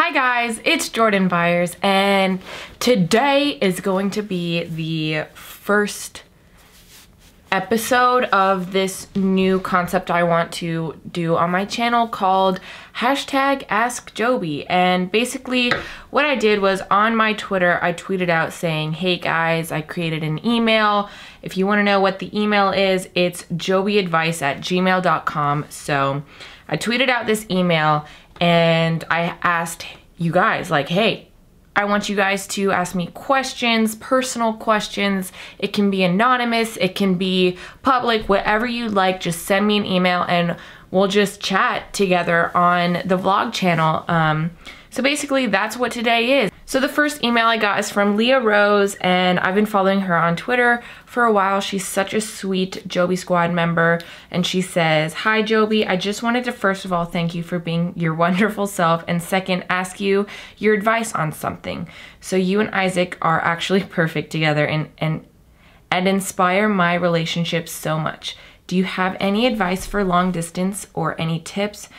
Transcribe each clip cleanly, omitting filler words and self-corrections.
Hi guys, it's Jordan Byers, and today is going to be the first episode of this new concept I want to do on my channel called #AskJoby. And basically what I did was on my Twitter, I tweeted out saying, hey guys, I created an email. If you want to know what the email is, it's jobyadvice@gmail.com. So I tweeted out this email and I asked you guys, like, hey, I want you guys to ask me questions, personal questions. It can be anonymous, it can be public, whatever you like. Just send me an email and we'll just chat together on the vlog channel. So basically that's what today is. So the first email I got is from Leah Rose, and I've been following her on Twitter for a while. She's such a sweet Joby Squad member, and she says, hi Joby, I just wanted to first of all thank you for being your wonderful self, and second, ask you your advice on something. So you and Isaac are actually perfect together and inspire my relationship so much. Do you have any advice for long distance or any tips,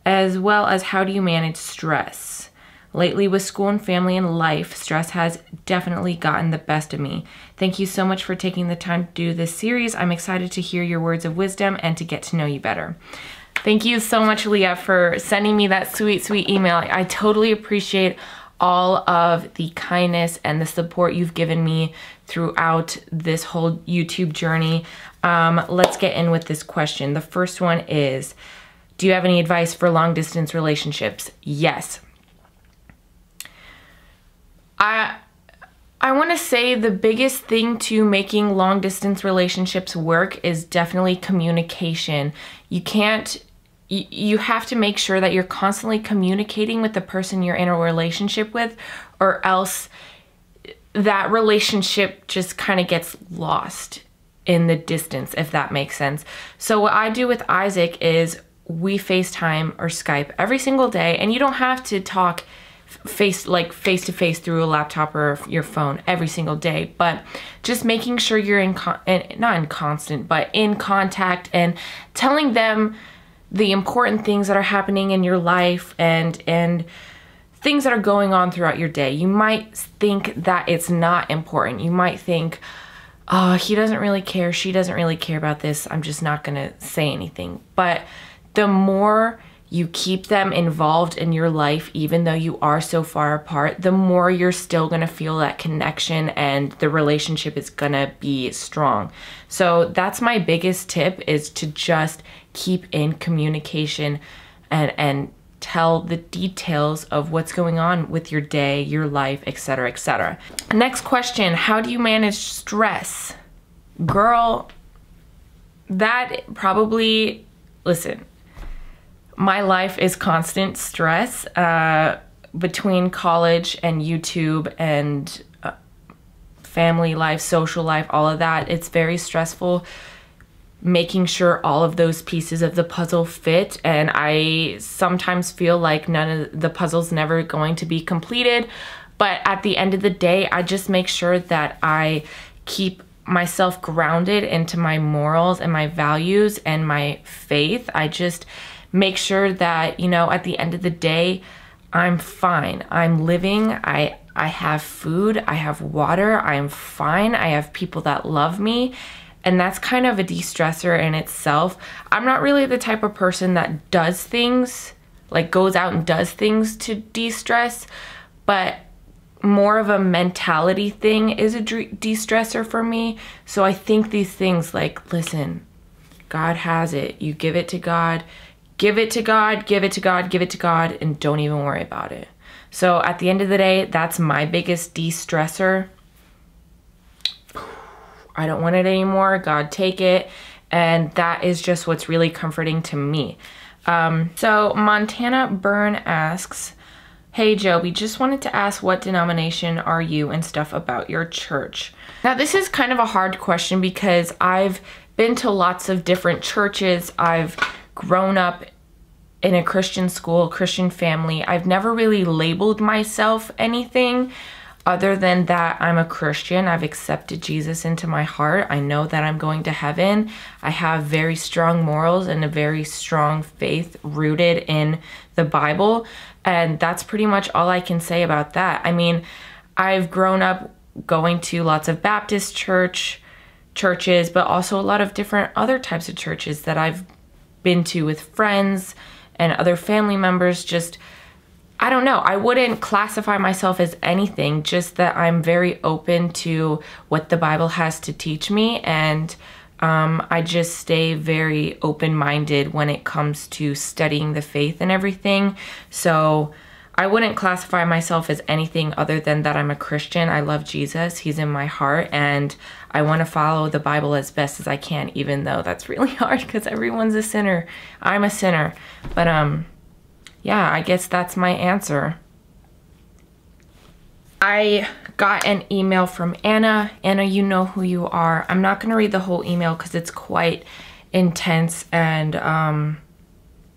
as well as how do you manage stress? Lately with school and family and life, stress has definitely gotten the best of me. Thank you so much for taking the time to do this series. I'm excited to hear your words of wisdom and to get to know you better. Thank you so much, Leah, for sending me that sweet, sweet email. I totally appreciate all of the kindness and the support you've given me throughout this whole YouTube journey. Let's get in with this question. The first one is, do you have any advice for long distance relationships? Yes. I want to say the biggest thing to making long distance relationships work is definitely communication. You have to make sure that you're constantly communicating with the person you're in a relationship with, or else that relationship just kind of gets lost in the distance, if that makes sense. So what I do with Isaac is we FaceTime or Skype every single day, and you don't have to talk face to face through a laptop or your phone every single day, but just making sure you're not in constant, but in contact, and telling them the important things that are happening in your life and things that are going on throughout your day. You might think that it's not important. You might think, oh, he doesn't really care, she doesn't really care about this, I'm just not gonna say anything. But the more you keep them involved in your life, even though you are so far apart, the more you're still gonna feel that connection and the relationship is gonna be strong. So that's my biggest tip, is to just keep in communication and tell the details of what's going on with your day, your life, etc., etc. Next question, how do you manage stress? Girl, that probably, listen, my life is constant stress between college and YouTube and family life, social life, all of that. It's very stressful making sure all of those pieces of the puzzle fit, and I sometimes feel like none of the puzzle's never going to be completed. But at the end of the day, I just make sure that I keep myself grounded into my morals and my values and my faith. I just make sure that, you know, at the end of the day, I'm fine. I'm living, I have food, I have water, I'm fine, I have people that love me, and that's kind of a de-stressor in itself. I'm not really the type of person that does things, like goes out and does things to de-stress, but more of a mentality thing is a de-stressor for me. So I think these things like, listen, God has it, you give it to God, give it to God, give it to God, give it to God, and don't even worry about it. So at the end of the day, that's my biggest de-stressor. I don't want it anymore, God take it. And that is just what's really comforting to me. So Montana Byrne asks, hey Joby, just wanted to ask what denomination are you and stuff about your church. Now this is kind of a hard question because I've been to lots of different churches. I've grown up in a Christian school, Christian family. I've never really labeled myself anything other than that I'm a Christian. I've accepted Jesus into my heart. I know that I'm going to heaven. I have very strong morals and a very strong faith rooted in the Bible. And that's pretty much all I can say about that. I mean, I've grown up going to lots of Baptist churches, but also a lot of different other types of churches that I've been to with friends and other family members. Just, I don't know. I wouldn't classify myself as anything, just that I'm very open to what the Bible has to teach me. And I just stay very open-minded when it comes to studying the faith and everything. So I wouldn't classify myself as anything other than that I'm a Christian. I love Jesus. He's in my heart, and I want to follow the Bible as best as I can, even though that's really hard because everyone's a sinner. I'm a sinner. But yeah, I guess that's my answer. I got an email from Anna. Anna, you know who you are. I'm not going to read the whole email because it's quite intense and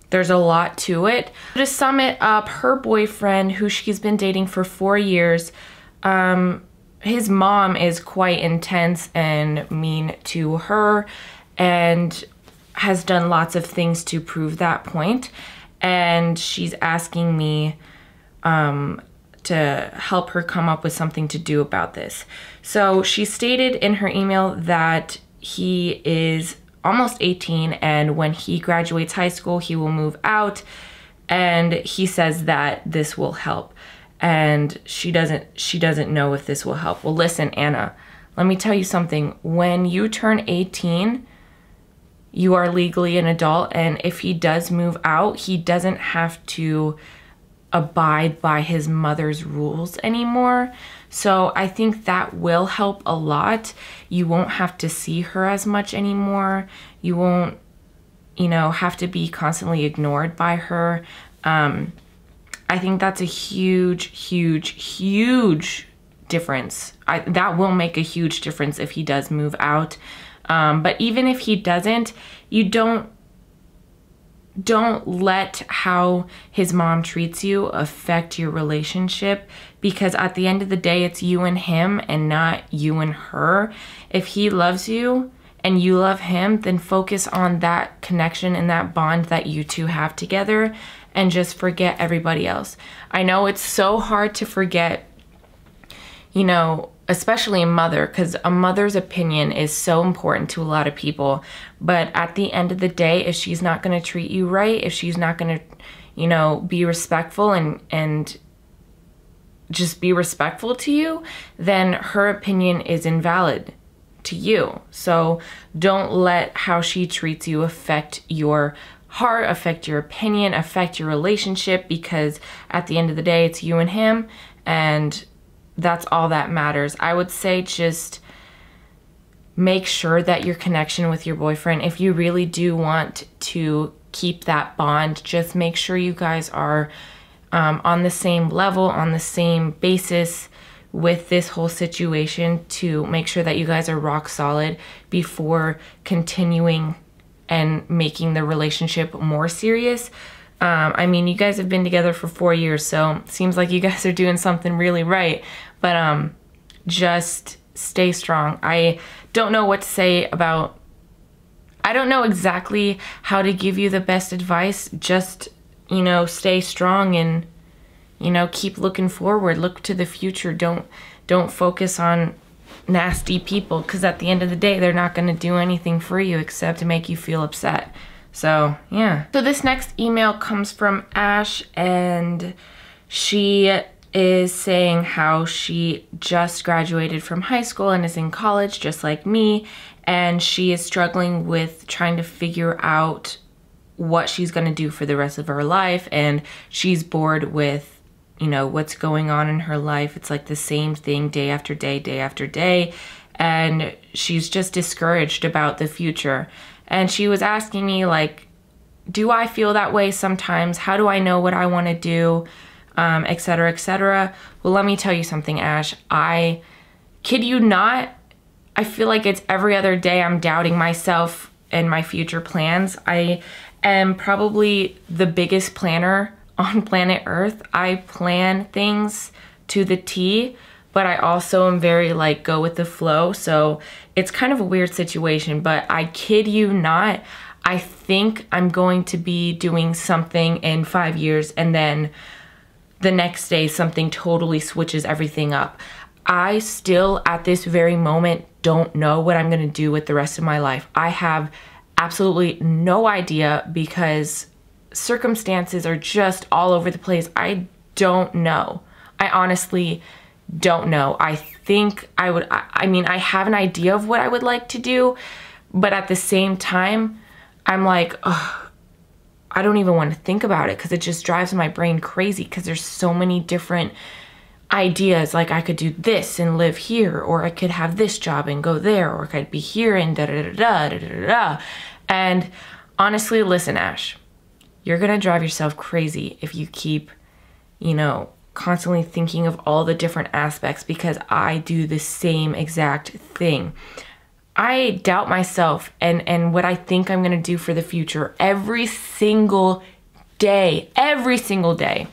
there's a lot to it. To sum it up, her boyfriend, who she's been dating for 4 years, his mom is quite intense and mean to her and has done lots of things to prove that point. And she's asking me to help her come up with something to do about this. So she stated in her email that he is almost 18 and when he graduates high school, he will move out, and he says that this will help. And she doesn't know if this will help. Well, listen, Anna, let me tell you something. When you turn 18, you are legally an adult, and if he does move out, he doesn't have to abide by his mother's rules anymore. So I think that will help a lot. You won't have to see her as much anymore. You won't, you know, have to be constantly ignored by her. I think that's a huge, huge, huge difference. That will make a huge difference if he does move out. But even if he doesn't, you don't let how his mom treats you affect your relationship, because at the end of the day, it's you and him and not you and her. If he loves you and you love him, then focus on that connection and that bond that you two have together and just forget everybody else. I know it's so hard to forget, you know, especially a mother, because a mother's opinion is so important to a lot of people. But at the end of the day, if she's not going to treat you right, if she's not going to, you know, be respectful and just be respectful to you, then her opinion is invalid to you. So don't let how she treats you affect your heart, affect your opinion, affect your relationship, because at the end of the day, it's you and him, and that's all that matters. I would say just make sure that your connection with your boyfriend, if you really do want to keep that bond, just make sure you guys are on the same level, on the same basis with this whole situation, to make sure that you guys are rock solid before continuing and making the relationship more serious. I mean, you guys have been together for 4 years, so it seems like you guys are doing something really right. But just stay strong. I don't know what to say about, I don't know exactly how to give you the best advice. Just, you know, stay strong and, you know, keep looking forward. Look to the future. Don't focus on nasty people, because at the end of the day, they're not going to do anything for you except to make you feel upset. So, yeah. So this next email comes from Ash, and she is saying how she just graduated from high school and is in college just like me, and she is struggling with trying to figure out what she's going to do for the rest of her life, and she's bored with, you know, what's going on in her life. It's like the same thing day after day, day after day, and she's just discouraged about the future. And she was asking me, like, do I feel that way sometimes? How do I know what I want to do? Etc., etc. Well, let me tell you something, Ash. I kid you not, I feel like it's every other day I'm doubting myself and my future plans. I am probably the biggest planner on planet Earth. I plan things to the T, but I also am very like go with the flow. So it's kind of a weird situation, but I kid you not, I think I'm going to be doing something in 5 years, and then the next day something totally switches everything up. I still, at this very moment, don't know what I'm gonna do with the rest of my life. I have absolutely no idea because circumstances are just all over the place. I don't know. I honestly don't know. I think I would, I mean, I have an idea of what I would like to do, but at the same time, I'm like, ugh, I don't even want to think about it because it just drives my brain crazy because there's so many different ideas. Like I could do this and live here, or I could have this job and go there, or I could be here and da da da da da da da. And honestly, listen, Ash, you're gonna drive yourself crazy if you keep, you know, constantly thinking of all the different aspects, because I do the same exact thing. I doubt myself and what I think I'm gonna do for the future every single day, every single day.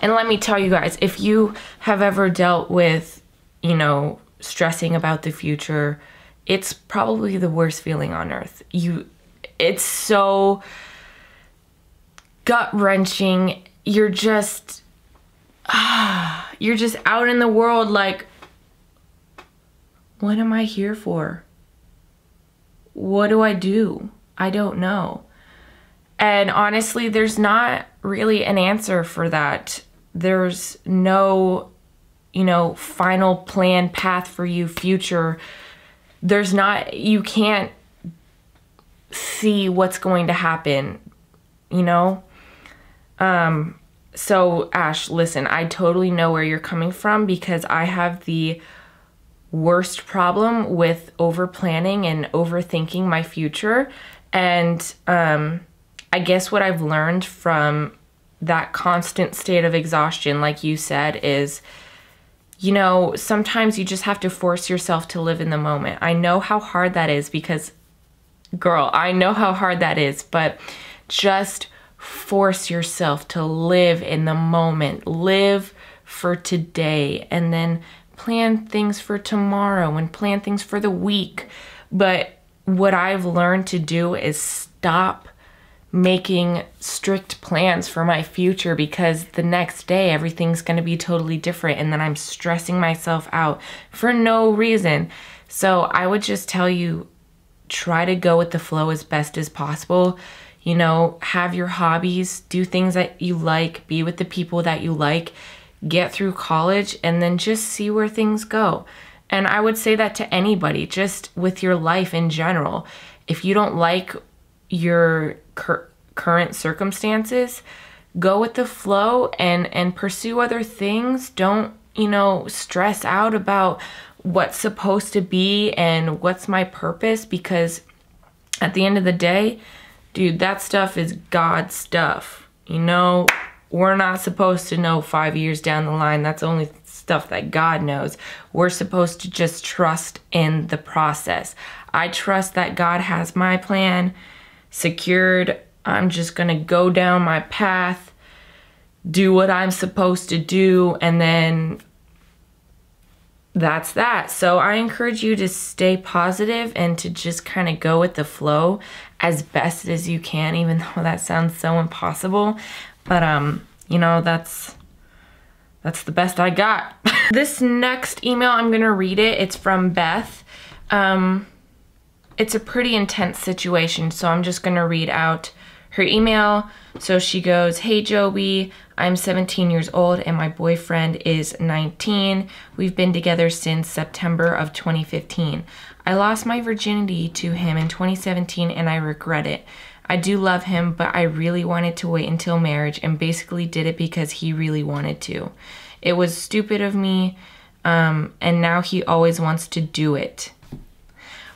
And let me tell you guys, if you have ever dealt with, you know, stressing about the future, it's probably the worst feeling on earth. It's so gut-wrenching. You're just out in the world like, what am I here for? What do I do? I don't know. And honestly, there's not really an answer for that. There's no, you know, final plan path for you, future. There's not, you can't see what's going to happen, you know? So Ash, listen, I totally know where you're coming from because I have the worst problem with over planning and overthinking my future. And I guess what I've learned from that constant state of exhaustion, like you said, is, you know, sometimes you just have to force yourself to live in the moment. I know how hard that is because, girl, I know how hard that is, but just force yourself to live in the moment, live for today, and then plan things for tomorrow and plan things for the week. But what I've learned to do is stop making strict plans for my future, because the next day everything's going to be totally different, and then I'm stressing myself out for no reason. So I would just tell you, try to go with the flow as best as possible. You know, have your hobbies, do things that you like, be with the people that you like, get through college, and then just see where things go. And I would say that to anybody, just with your life in general. If you don't like your current circumstances, go with the flow and pursue other things. Don't, you know, stress out about what's supposed to be and what's my purpose, because at the end of the day, dude, that stuff is God stuff. You know, we're not supposed to know 5 years down the line. That's only stuff that God knows. We're supposed to just trust in the process. I trust that God has my plan secured. I'm just gonna go down my path, do what I'm supposed to do, and then that's that. So I encourage you to stay positive and to just kind of go with the flow as best as you can, even though that sounds so impossible. But you know, that's the best I got. This next email, I'm gonna read it. It's from Beth. It's a pretty intense situation, so I'm just gonna read out her email. So she goes, "Hey Joby, I'm 17 years old and my boyfriend is 19. We've been together since September of 2015. I lost my virginity to him in 2017 and I regret it. I do love him, but I really wanted to wait until marriage and basically did it because he really wanted to. It was stupid of me, and now he always wants to do it.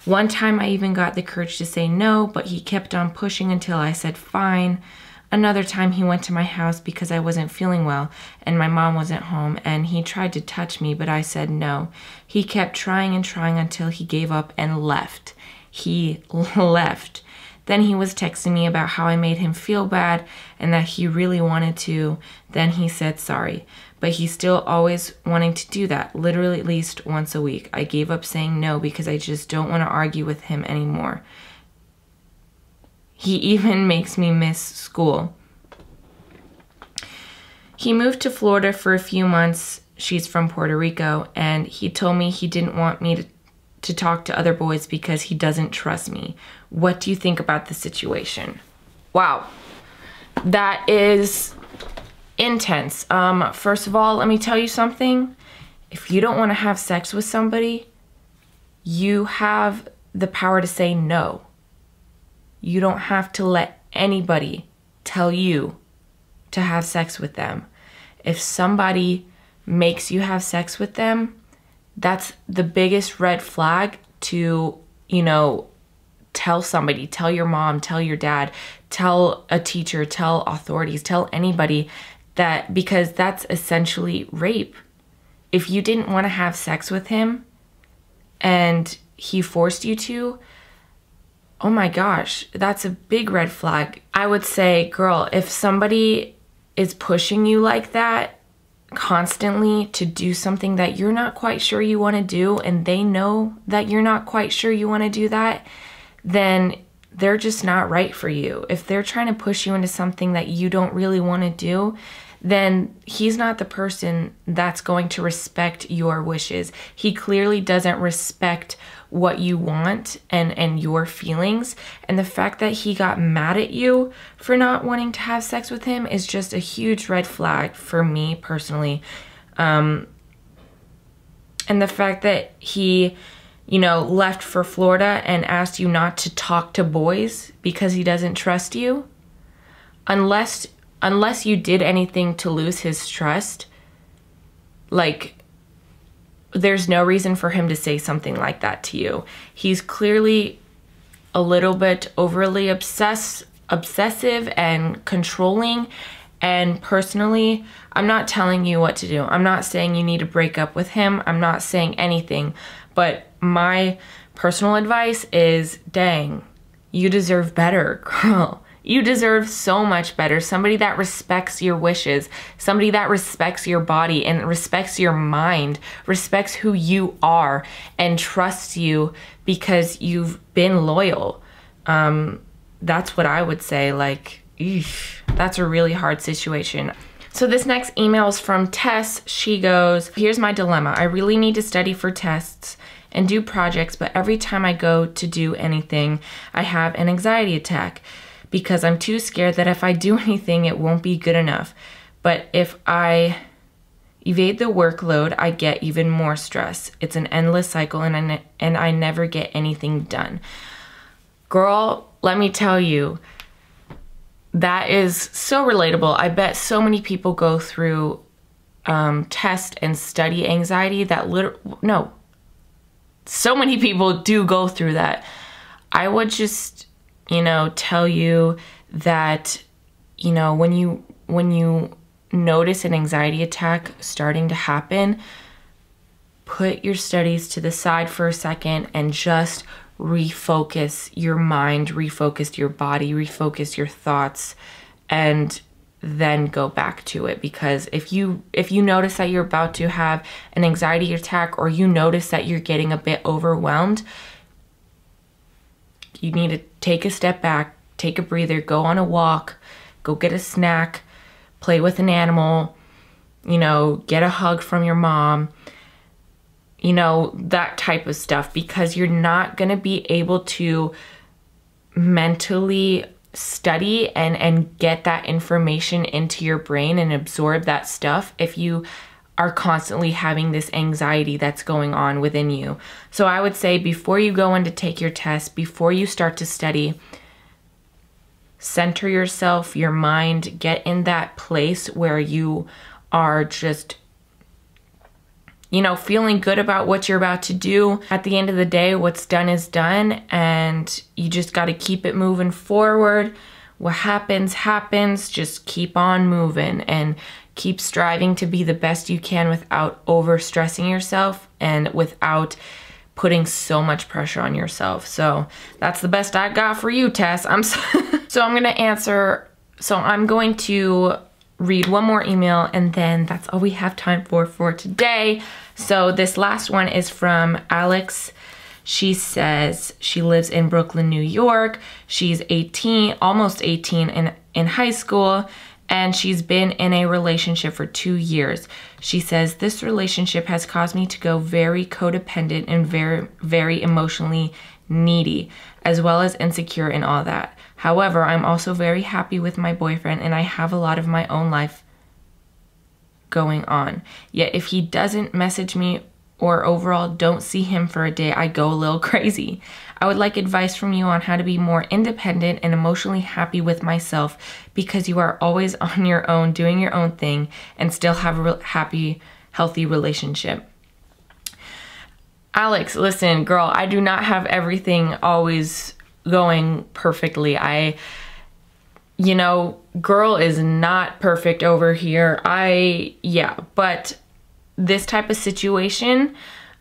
One time I even got the courage to say no, but he kept on pushing until I said fine. Another time he went to my house because I wasn't feeling well and my mom wasn't home, and he tried to touch me, but I said no. He kept trying and trying until he gave up and left. He left. Then he was texting me about how I made him feel bad and that he really wanted to. Then he said sorry. But he's still always wanting to do that, literally at least once a week. I gave up saying no because I just don't want to argue with him anymore. He even makes me miss school. He moved to Florida for a few months. She's from Puerto Rico, and he told me he didn't want me to talk to other boys because he doesn't trust me. What do you think about the situation? Wow, that is intense. First of all, let me tell you something. If you don't want to have sex with somebody, you have the power to say no. You don't have to let anybody tell you to have sex with them. If somebody makes you have sex with them, that's the biggest red flag to, you know, tell somebody, tell your mom, tell your dad, tell a teacher, tell authorities, tell anybody that, because that's essentially rape. If you didn't want to have sex with him and he forced you to, oh my gosh, that's a big red flag. I would say, girl, if somebody is pushing you like that constantly to do something that you're not quite sure you want to do, and they know that you're not quite sure you want to do that, then they're just not right for you. If they're trying to push you into something that you don't really want to do, then he's not the person that's going to respect your wishes. He clearly doesn't respect what you want and your feelings. And the fact that he got mad at you for not wanting to have sex with him is just a huge red flag for me personally. And the fact that he, you know, left for Florida and asked you not to talk to boys because he doesn't trust you, unless you did anything to lose his trust, like, there's no reason for him to say something like that to you. He's clearly a little bit overly obsessive and controlling. And personally, I'm not telling you what to do. I'm not saying you need to break up with him. I'm not saying anything. But my personal advice is, dang, you deserve better, girl. You deserve so much better. Somebody that respects your wishes, somebody that respects your body and respects your mind, respects who you are and trusts you because you've been loyal. That's what I would say. Like, eesh, that's a really hard situation. So this next email is from Tess. She goes, here's my dilemma. I really need to study for tests and do projects, but every time I go to do anything, I have an anxiety attack, because I'm too scared that if I do anything, it won't be good enough. But if I evade the workload, I get even more stress. It's an endless cycle, and I never get anything done. Girl, let me tell you, that is so relatable. I bet so many people go through test and study anxiety that so many people do go through that. I would just, you know, tell you that, you know, when you notice an anxiety attack starting to happen, put your studies to the side for a second and just refocus your mind, refocus your body, refocus your thoughts, and then go back to it. Because if you notice that you're about to have an anxiety attack, or you notice that you're getting a bit overwhelmed, you need to take a step back, take a breather, go on a walk, go get a snack, play with an animal, you know, get a hug from your mom, you know, that type of stuff, because you're not going to be able to mentally study and get that information into your brain and absorb that stuff if you are constantly having this anxiety that's going on within you. So I would say, before you go in to take your test, before you start to study, center yourself, your mind, get in that place where you are just, you know, feeling good about what you're about to do. At the end of the day, what's done is done, and you just got to keep it moving forward. What happens, happens. Just keep on moving and keep striving to be the best you can without over stressing yourself and without putting so much pressure on yourself. So that's the best I got for you, Tess. So I'm going to read one more email, and then that's all we have time for today. So this last one is from Alex. She says she lives in Brooklyn, New York. She's 18, almost 18 in high school, and she's been in a relationship for 2 years. She says, this relationship has caused me to go very codependent and very, very emotionally needy, as well as insecure and all that. However, I'm also very happy with my boyfriend and I have a lot of my own life going on. Yet if he doesn't message me or overall don't see him for a day, I go a little crazy. I would like advice from you on how to be more independent and emotionally happy with myself, because you are always on your own, doing your own thing, and still have a happy, healthy relationship. Alex, listen, girl, I do not have everything always going perfectly. You know, girl is not perfect over here. But this type of situation,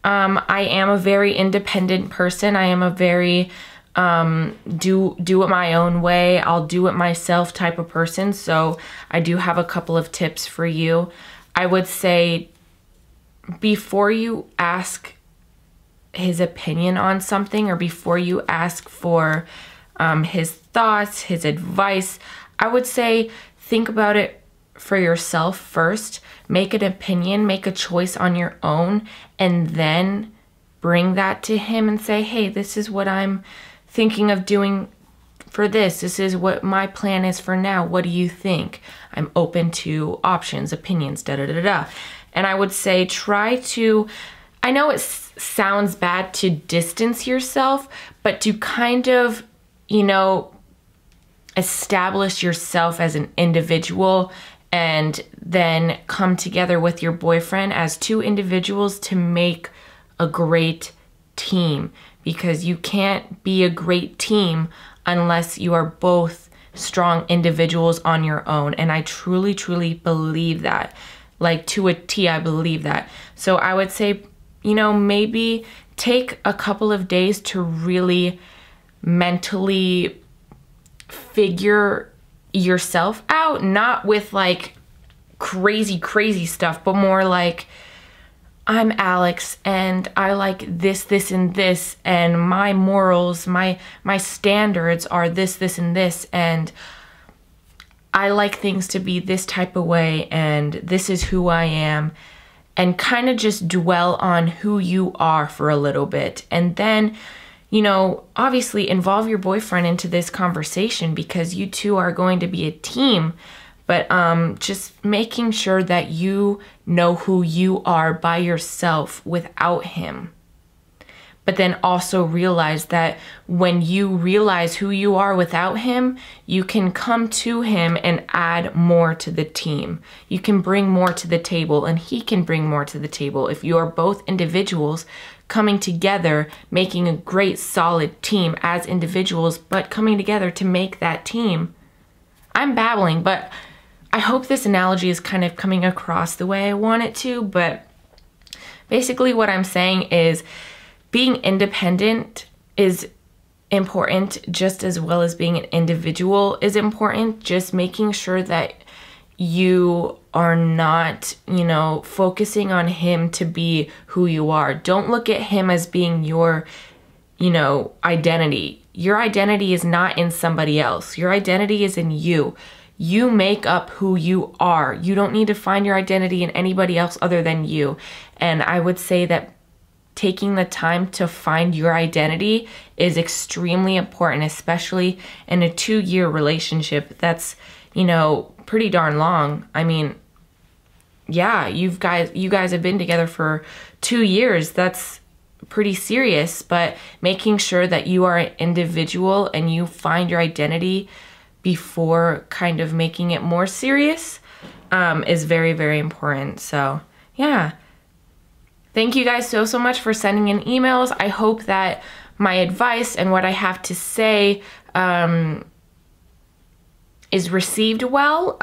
I am a very independent person. I am a very do it my own way, I'll do it myself type of person. So I do have a couple of tips for you. I would say, before you ask his opinion on something, or before you ask for his thoughts, his advice, I would say think about it for yourself first. Make an opinion, make a choice on your own, and then bring that to him and say, hey, this is what I'm thinking of doing for this. This is what my plan is for now. What do you think? I'm open to options, opinions, da-da-da-da. And I would say try to, I know it sounds bad to distance yourself, but to kind of, you know, establish yourself as an individual and then come together with your boyfriend as two individuals to make a great team, because you can't be a great team unless you are both strong individuals on your own. And I truly, truly believe that. Like, to a T, I believe that. So I would say, you know, maybe take a couple of days to really mentally figure yourself out, not with like crazy stuff, but more like, I'm Alex and I like this, this, and this, and my morals, my standards are this, this, and this, and I like things to be this type of way, and this is who I am. And kind of just dwell on who you are for a little bit. And then, you know, obviously involve your boyfriend into this conversation, because you two are going to be a team. But just making sure that you know who you are by yourself without him. But then also realize that when you realize who you are without him, you can come to him and add more to the team. You can bring more to the table, and he can bring more to the table. If you are both individuals coming together, making a great solid team as individuals, but coming together to make that team. I'm babbling, but I hope this analogy is kind of coming across the way I want it to. But basically what I'm saying is, being independent is important just as well as being an individual is important. Just making sure that you are not, you know, focusing on him to be who you are. Don't look at him as being your, you know, identity. Your identity is not in somebody else. Your identity is in you. You make up who you are. You don't need to find your identity in anybody else other than you. And I would say that taking the time to find your identity is extremely important, especially in a 2-year relationship. That's, you know, pretty darn long. I mean, yeah, you guys have been together for 2 years. That's pretty serious. But making sure that you are an individual and you find your identity before kind of making it more serious is very, very important. So yeah. Thank you guys so much for sending in emails. I hope that my advice and what I have to say is received well.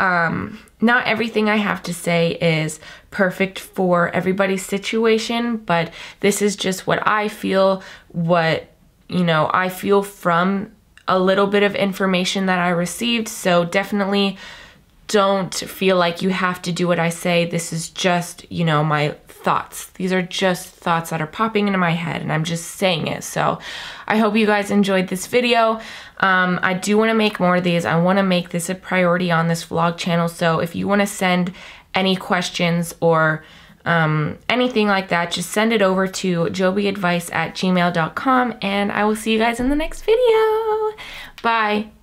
Not everything I have to say is perfect for everybody's situation, but this is just what I feel, what, you know, I feel from a little bit of information that I received. So definitely don't feel like you have to do what I say. This is just, you know, my thoughts. These are just thoughts that are popping into my head and I'm just saying it. So I hope you guys enjoyed this video. I do want to make more of these. I want to make this a priority on this vlog channel. So if you want to send any questions or anything like that, just send it over to jobyadvice@gmail.com and I will see you guys in the next video. Bye.